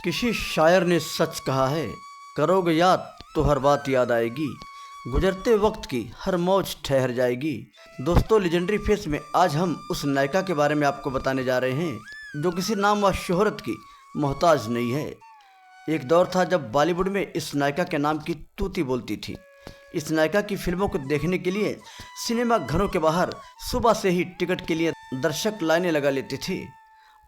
किसी शायर ने सच कहा है, करोगे याद तो हर बात याद आएगी, गुजरते वक्त की हर मौज ठहर जाएगी। दोस्तों, लेजेंडरी फेस में आज हम उस नायिका के बारे में आपको बताने जा रहे हैं जो किसी नाम व शोहरत की मोहताज नहीं है। एक दौर था जब बॉलीवुड में इस नायिका के नाम की तूती बोलती थी। इस नायिका की फिल्मों को देखने के लिए सिनेमा घरों के बाहर सुबह से ही टिकट के लिए दर्शक लाइनें लगा लेते थे।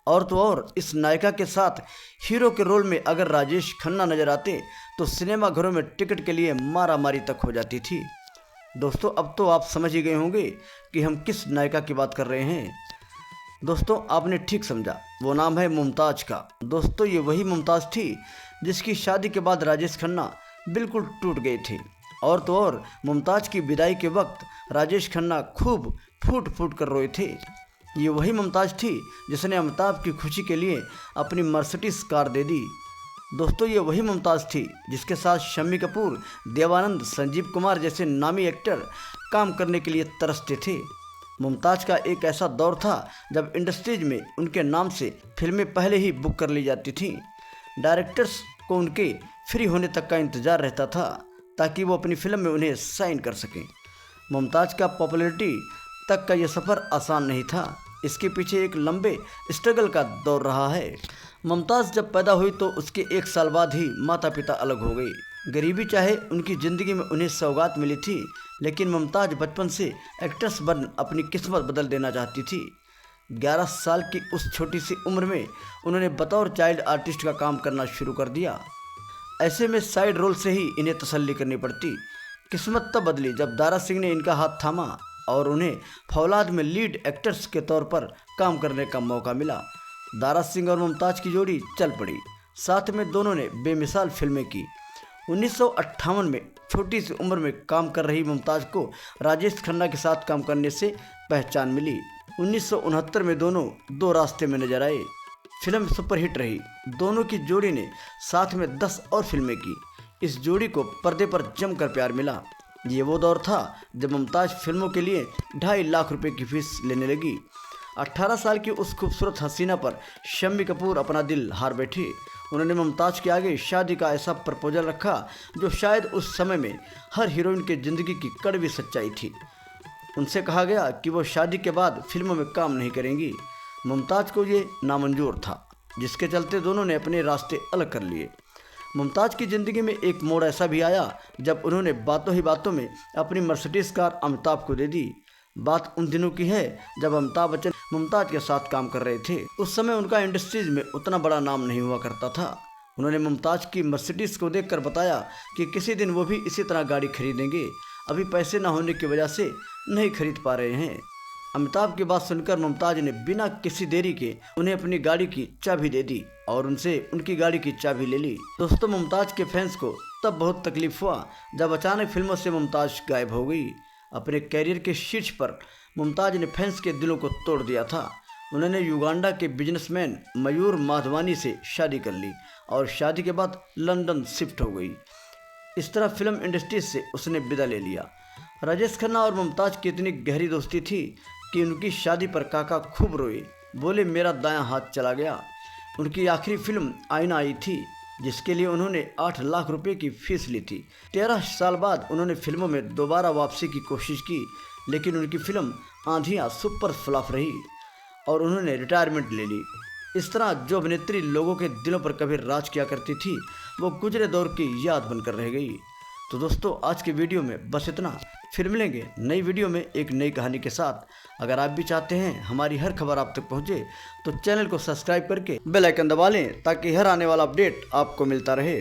और तो और इस नायिका के साथ हीरो के रोल में अगर राजेश खन्ना नजर आते तो सिनेमा घरों में टिकट के लिए मारा मारी तक हो जाती थी। दोस्तों, अब तो आप समझ ही गए होंगे कि हम किस नायिका की बात कर रहे हैं। दोस्तों, आपने ठीक समझा, वो नाम है मुमताज़ का। दोस्तों, ये वही मुमताज़ थी जिसकी शादी के बाद राजेश खन्ना बिल्कुल टूट गए थे। और तो और मुमताज़ की विदाई के वक्त राजेश खन्ना खूब फूट फूट कर रोए थे। ये वही मुमताज़ थी जिसने अमिताभ की खुशी के लिए अपनी मर्सिडीज कार दे दी। दोस्तों, ये वही मुमताज़ थी जिसके साथ शम्मी कपूर, देवानंद, संजीव कुमार जैसे नामी एक्टर काम करने के लिए तरसते थे। मुमताज़ का एक ऐसा दौर था जब इंडस्ट्रीज में उनके नाम से फिल्में पहले ही बुक कर ली जाती थीं। डायरेक्टर्स को उनके फ्री होने तक का इंतज़ार रहता था ताकि वो अपनी फिल्म में उन्हें साइन कर सकें। मुमताज़ का पॉपुलैरिटी तक का ये सफ़र आसान नहीं था। इसके पीछे एक लंबे स्ट्रगल का दौर रहा है। मुमताज़ जब पैदा हुई तो उसके 1 साल बाद ही माता पिता अलग हो गए। गरीबी चाहे उनकी ज़िंदगी में उन्हें सौगात मिली थी, लेकिन मुमताज़ बचपन से एक्ट्रेस बन अपनी किस्मत बदल देना चाहती थी। 11 साल की उस छोटी सी उम्र में उन्होंने बतौर चाइल्ड आर्टिस्ट का काम करना शुरू कर दिया। ऐसे में साइड रोल से ही इन्हें तसल्ली करनी पड़ती। किस्मत तब बदली जब दारा सिंह ने इनका हाथ थामा और उन्हें फौलाद में लीड एक्टर्स के तौर पर काम करने का मौका मिला। दारा सिंह और मुमताज़ की जोड़ी चल पड़ी। साथ में दोनों ने बेमिसाल फिल्में की। 1958 में छोटी सी उम्र में काम कर रही मुमताज़ को राजेश खन्ना के साथ काम करने से पहचान मिली। 1969 में दोनों दो रास्ते में नजर आए। फिल्म सुपरहिट रही। दोनों की जोड़ी ने साथ में 10 और फिल्में की। इस जोड़ी को पर्दे पर जमकर प्यार मिला। ये वो दौर था जब मुमताज़ फिल्मों के लिए 2.5 लाख रुपए की फीस लेने लगी। 18 साल की उस खूबसूरत हसीना पर शम्मी कपूर अपना दिल हार बैठी। उन्होंने मुमताज़ के आगे शादी का ऐसा प्रपोजल रखा जो शायद उस समय में हर हीरोइन के ज़िंदगी की कड़वी सच्चाई थी। उनसे कहा गया कि वो शादी के बाद फिल्मों में काम नहीं करेंगी। मुमताज़ को ये नामंजूर था, जिसके चलते दोनों ने अपने रास्ते अलग कर लिए। मुमताज़ की ज़िंदगी में एक मोड़ ऐसा भी आया जब उन्होंने बातों ही बातों में अपनी मर्सिडीज कार अमिताभ को दे दी। बात उन दिनों की है जब अमिताभ बच्चन मुमताज़ के साथ काम कर रहे थे। उस समय उनका इंडस्ट्रीज में उतना बड़ा नाम नहीं हुआ करता था। उन्होंने मुमताज़ की मर्सिडीज को देखकर बताया कि किसी दिन वो भी इसी तरह गाड़ी खरीदेंगे, अभी पैसे ना होने की वजह से नहीं खरीद पा रहे हैं। अमिताभ की बात सुनकर मुमताज़ ने बिना किसी देरी के उन्हें अपनी गाड़ी की चाबी दे दी और उनसे उनकी गाड़ी की चाबी ले ली। दोस्तों, मुमताज़ के फैंस को तब बहुत तकलीफ हुआ जब अचानक फिल्मों से मुमताज़ गायब हो गई। अपने कैरियर के शीर्ष पर मुमताज़ ने फैंस के दिलों को तोड़ दिया था। उन्होंने युगांडा के बिजनेसमैन मयूर माधवानी से शादी कर ली और शादी के बाद लंदन शिफ्ट हो गई। इस तरह फिल्म इंडस्ट्री से उसने विदा ले लिया। राजेश खन्ना और मुमताज़ की इतनी गहरी दोस्ती थी कि उनकी शादी पर काका खूब रोए, बोले मेरा दायां हाथ चला गया। उनकी आखिरी फिल्म आईना आई थी जिसके लिए उन्होंने 8 लाख रुपए की फीस ली थी। 13 साल बाद उन्होंने फिल्मों में दोबारा वापसी की कोशिश की, लेकिन उनकी फिल्म आंधियाँ सुपर फ्लॉप रही और उन्होंने रिटायरमेंट ले ली। इस तरह जो अभिनेत्री लोगों के दिलों पर कभी राज किया करती थी वो गुजरे दौर की याद बनकर रह गई। तो दोस्तों, आज के वीडियो में बस इतना। फिर मिलेंगे नई वीडियो में एक नई कहानी के साथ। अगर आप भी चाहते हैं हमारी हर खबर आप तक पहुंचे तो चैनल को सब्सक्राइब करके बेल आइकन दबा लें ताकि हर आने वाला अपडेट आपको मिलता रहे।